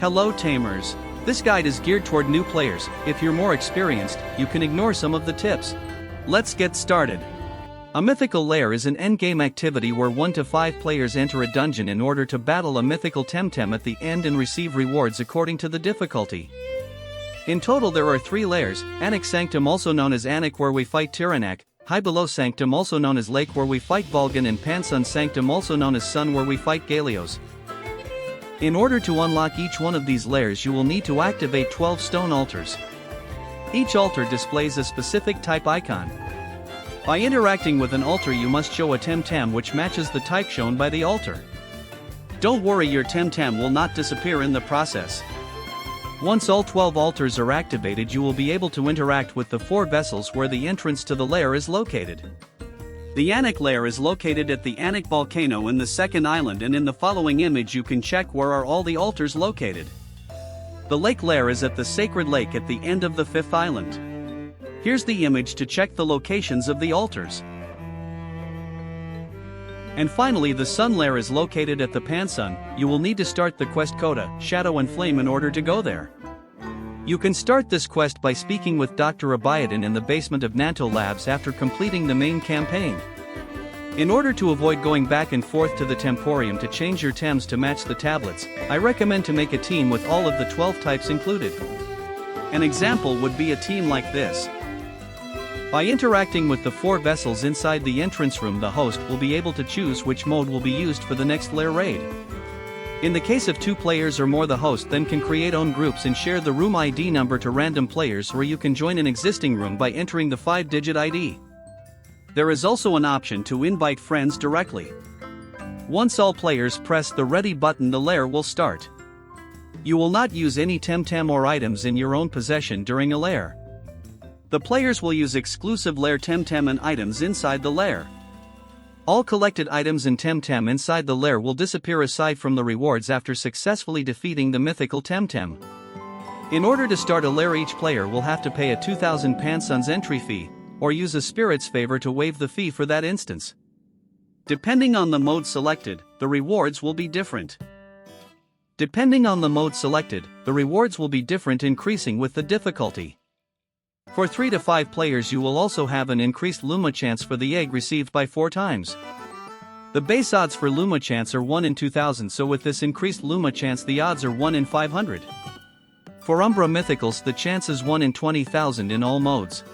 Hello Tamers. This guide is geared toward new players. If you're more experienced, you can ignore some of the tips. Let's get started. A mythical lair is an endgame activity where 1 to 5 players enter a dungeon in order to battle a mythical Temtem at the end and receive rewards according to the difficulty. In total there are 3 lairs: Anak Sanctum, also known as Anak, where we fight Tyrannak; High Below Sanctum, also known as Lake, where we fight Vulcan; and Pansun Sanctum, also known as Sun, where we fight Galios. In order to unlock each one of these lairs, you will need to activate 12 stone altars. Each altar displays a specific type icon. By interacting with an altar, you must show a Temtem which matches the type shown by the altar. Don't worry, your Temtem will not disappear in the process. Once all 12 altars are activated, you will be able to interact with the 4 vessels where the entrance to the lair is located. The Anak Lair is located at the Anak volcano in the 2nd island, and in the following image you can check where are all the altars located. The Lake Lair is at the Sacred Lake at the end of the 5th island. Here's the image to check the locations of the altars. And finally, the Sun Lair is located at the Pansun. You will need to start the quest Coda, Shadow and Flame in order to go there. You can start this quest by speaking with Dr. Abiadin in the basement of Nanto Labs after completing the main campaign. In order to avoid going back and forth to the Temporium to change your Tems to match the tablets, I recommend to make a team with all of the 12 types included. An example would be a team like this. By interacting with the 4 vessels inside the entrance room, the host will be able to choose which mode will be used for the next lair raid. In the case of 2 players or more, the host then can create own groups and share the room ID number to random players, or you can join an existing room by entering the 5-digit ID. There is also an option to invite friends directly. Once all players press the ready button, the lair will start. You will not use any Temtem or items in your own possession during a lair. The players will use exclusive lair Temtem and items inside the lair. All collected items and Temtem inside the lair will disappear aside from the rewards after successfully defeating the mythical Temtem. In order to start a lair, each player will have to pay a 2,000 Pansuns entry fee, or use a spirit's favor to waive the fee for that instance. Depending on the mode selected, the rewards will be different. Increasing with the difficulty. For 3 to 5 players, you will also have an increased luma chance for the egg received by 4 times. The base odds for luma chance are 1 in 2000, so with this increased luma chance the odds are 1 in 500. For Umbra Mythicals, the chance is 1 in 20,000 in all modes.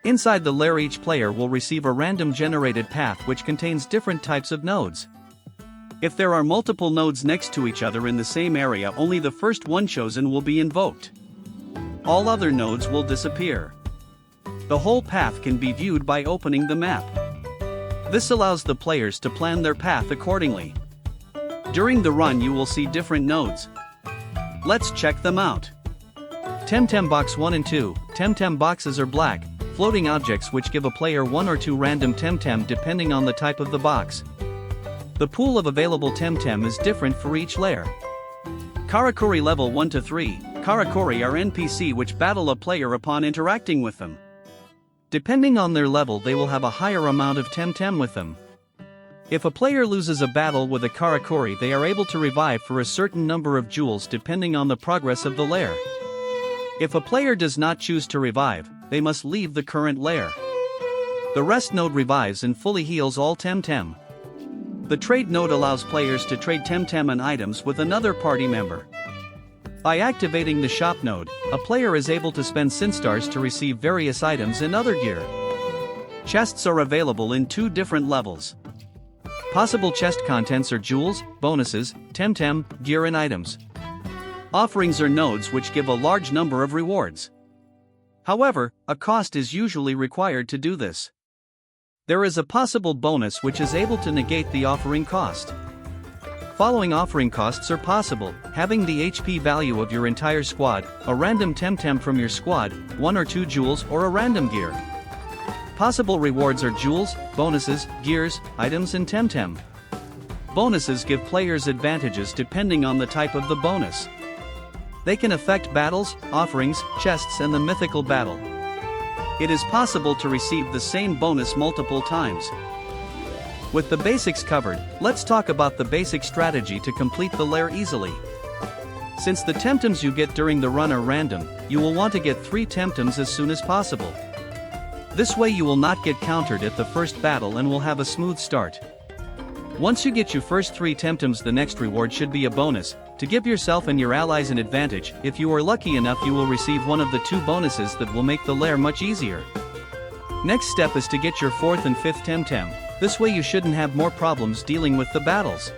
Inside the lair, each player will receive a random generated path which contains different types of nodes. If there are multiple nodes next to each other in the same area, only the first one chosen will be invoked. All other nodes will disappear. The whole path can be viewed by opening the map. This allows the players to plan their path accordingly. During the run you will see different nodes. Let's check them out. Temtem Box 1 and 2. Temtem boxes are black, floating objects which give a player 1 or 2 random Temtem depending on the type of the box. The pool of available Temtem is different for each lair. Karakuri level 1 to 3. Karakuri are NPC which battle a player upon interacting with them. Depending on their level, they will have a higher amount of Temtem with them. If a player loses a battle with a Karakuri, they are able to revive for a certain number of jewels depending on the progress of the lair. If a player does not choose to revive, they must leave the current lair. The rest node revives and fully heals all Temtem. The trade node allows players to trade Temtem and items with another party member. By activating the shop node, a player is able to spend Sinstars to receive various items and other gear. Chests are available in 2 different levels. Possible chest contents are jewels, bonuses, Temtem, gear and items. Offerings are nodes which give a large number of rewards. However, a cost is usually required to do this. There is a possible bonus which is able to negate the offering cost. Following offering costs are possible: having the HP value of your entire squad, a random Temtem from your squad, 1 or 2 jewels, or a random gear. Possible rewards are jewels, bonuses, gears, items and Temtem. Bonuses give players advantages depending on the type of the bonus. They can affect battles, offerings, chests and the mythical battle. It is possible to receive the same bonus multiple times. With the basics covered, let's talk about the basic strategy to complete the lair easily. Since the Temtems you get during the run are random, you will want to get 3 Temtems as soon as possible. This way you will not get countered at the first battle and will have a smooth start. Once you get your first 3 Temtems, the next reward should be a bonus, to give yourself and your allies an advantage. If you are lucky enough, you will receive one of the 2 bonuses that will make the lair much easier. Next step is to get your 4th and 5th Temtem. This way you shouldn't have more problems dealing with the battles.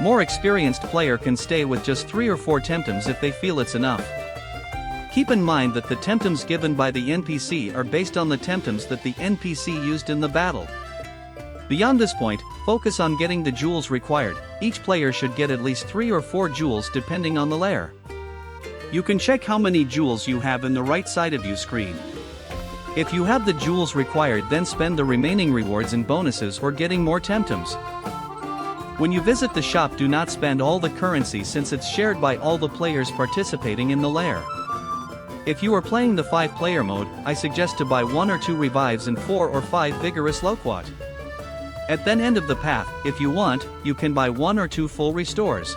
More experienced player can stay with just 3 or 4 Temtems if they feel it's enough. Keep in mind that the Temtems given by the NPC are based on the Temtems that the NPC used in the battle. Beyond this point, focus on getting the jewels required. Each player should get at least 3 or 4 jewels depending on the lair. You can check how many jewels you have in the right side of your screen. If you have the jewels required, then spend the remaining rewards and bonuses or getting more Temtems. When you visit the shop, do not spend all the currency since it's shared by all the players participating in the lair. If you are playing the 5-player mode, I suggest to buy 1 or 2 revives and 4 or 5 vigorous loquat. At the end of the path, if you want, you can buy 1 or 2 full restores.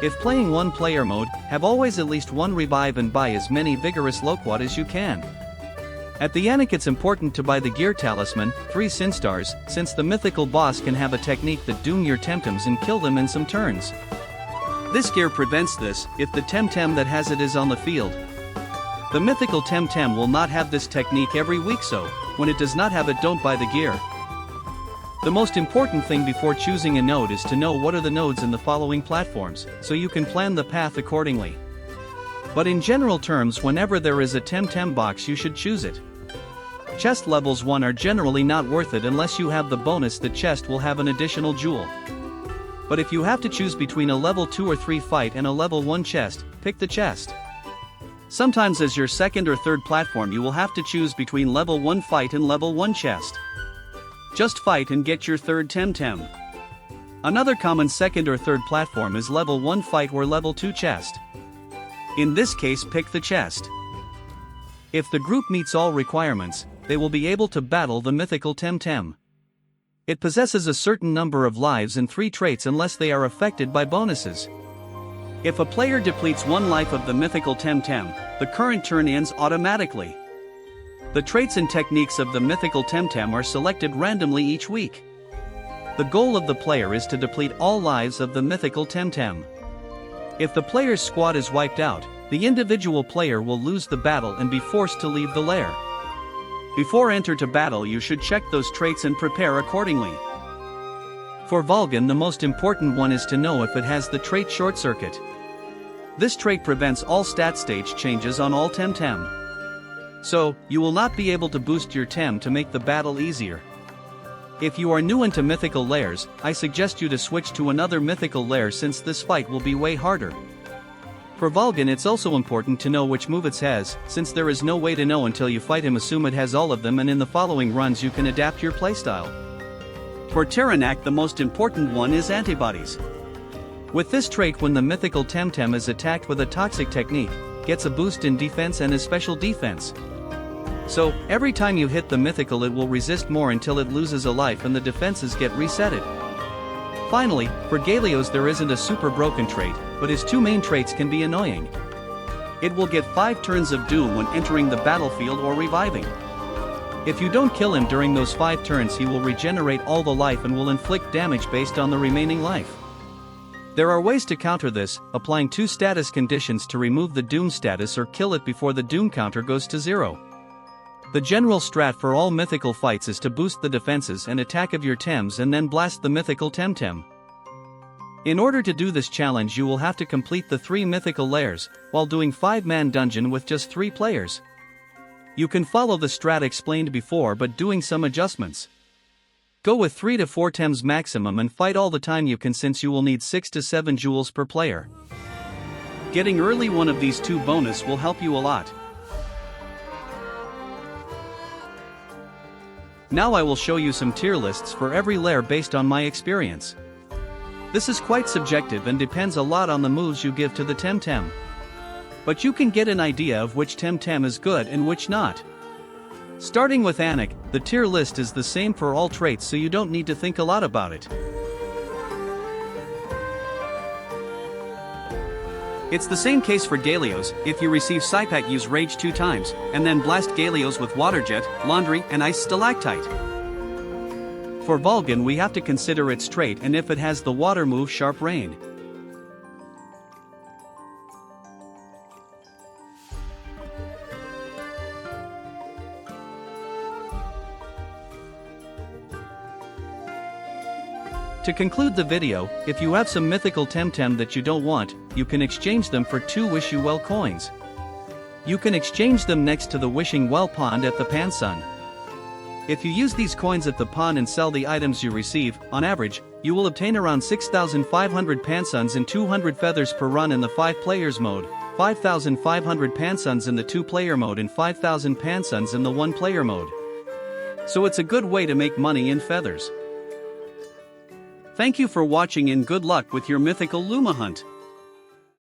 If playing 1-player mode, have always at least 1 revive and buy as many vigorous loquat as you can. At the Anak, it's important to buy the gear talisman, 3 sin stars, since the mythical boss can have a technique that doom your Temtems and kill them in some turns. This gear prevents this if the Temtem that has it is on the field. The mythical Temtem will not have this technique every week, so when it does not have it, don't buy the gear. The most important thing before choosing a node is to know what are the nodes in the following platforms, so you can plan the path accordingly. But in general terms, whenever there is a Temtem box, you should choose it. Chest levels 1 are generally not worth it unless you have the bonus that chest will have an additional jewel. But if you have to choose between a level 2 or 3 fight and a level 1 chest, pick the chest. Sometimes as your second or third platform you will have to choose between level 1 fight and level 1 chest. Just fight and get your 3rd Temtem. Another common second or third platform is level 1 fight or level 2 chest. In this case, pick the chest. If the group meets all requirements, they will be able to battle the mythical Temtem. It possesses a certain number of lives and 3 traits unless they are affected by bonuses. If a player depletes 1 life of the mythical Temtem, the current turn ends automatically. The traits and techniques of the mythical Temtem are selected randomly each week. The goal of the player is to deplete all lives of the mythical Temtem. If the player's squad is wiped out, the individual player will lose the battle and be forced to leave the lair. Before enter to battle, you should check those traits and prepare accordingly. For Vulcan, the most important one is to know if it has the trait Short Circuit. This trait prevents all stat stage changes on all Temtem. So, you will not be able to boost your Tem to make the battle easier. If you are new into mythical lairs, I suggest you to switch to another mythical lair since this fight will be way harder. For Vulcan, it's also important to know which move it has, since there is no way to know until you fight him. Assume it has all of them, and in the following runs you can adapt your playstyle. For Anak, the most important one is antibodies. With this trait, when the mythical Temtem is attacked with a toxic technique, gets a boost in defense and a special defense. So, every time you hit the mythical, it will resist more until it loses a life and the defenses get resetted. Finally, for Galios, there isn't a super broken trait, but his 2 main traits can be annoying. It will get 5 turns of doom when entering the battlefield or reviving. If you don't kill him during those 5 turns, he will regenerate all the life and will inflict damage based on the remaining life. There are ways to counter this, applying 2 status conditions to remove the doom status or kill it before the doom counter goes to 0. The general strat for all mythical fights is to boost the defenses and attack of your Tems and then blast the mythical Temtem. In order to do this challenge, you will have to complete the 3 mythical lairs, while doing 5-man dungeon with just 3 players. You can follow the strat explained before but doing some adjustments. Go with 3 to 4 Tems maximum and fight all the time you can, since you will need 6 to 7 jewels per player. Getting early one of these 2 bonus will help you a lot. Now I will show you some tier lists for every lair based on my experience. This is quite subjective and depends a lot on the moves you give to the Temtem. But you can get an idea of which Temtem is good and which not. Starting with Anak, the tier list is the same for all traits, so you don't need to think a lot about it. It's the same case for Galeos. If you receive Psypack, use Rage 2 times, and then blast Galeos with Water Jet, Laundry, and Ice Stalactite. For Vulcan we have to consider its trait and if it has the water move Sharp Rain. To conclude the video, if you have some mythical Temtem that you don't want, you can exchange them for 2 Wish You Well coins. You can exchange them next to the Wishing Well pond at the Pansun. If you use these coins at the pond and sell the items you receive, on average, you will obtain around 6,500 Pansuns and 200 feathers per run in the 5 players mode, 5,500 Pansuns in the 2 player mode and 5,000 Pansuns in the 1 player mode. So it's a good way to make money in feathers. Thank you for watching and good luck with your mythical Luma hunt.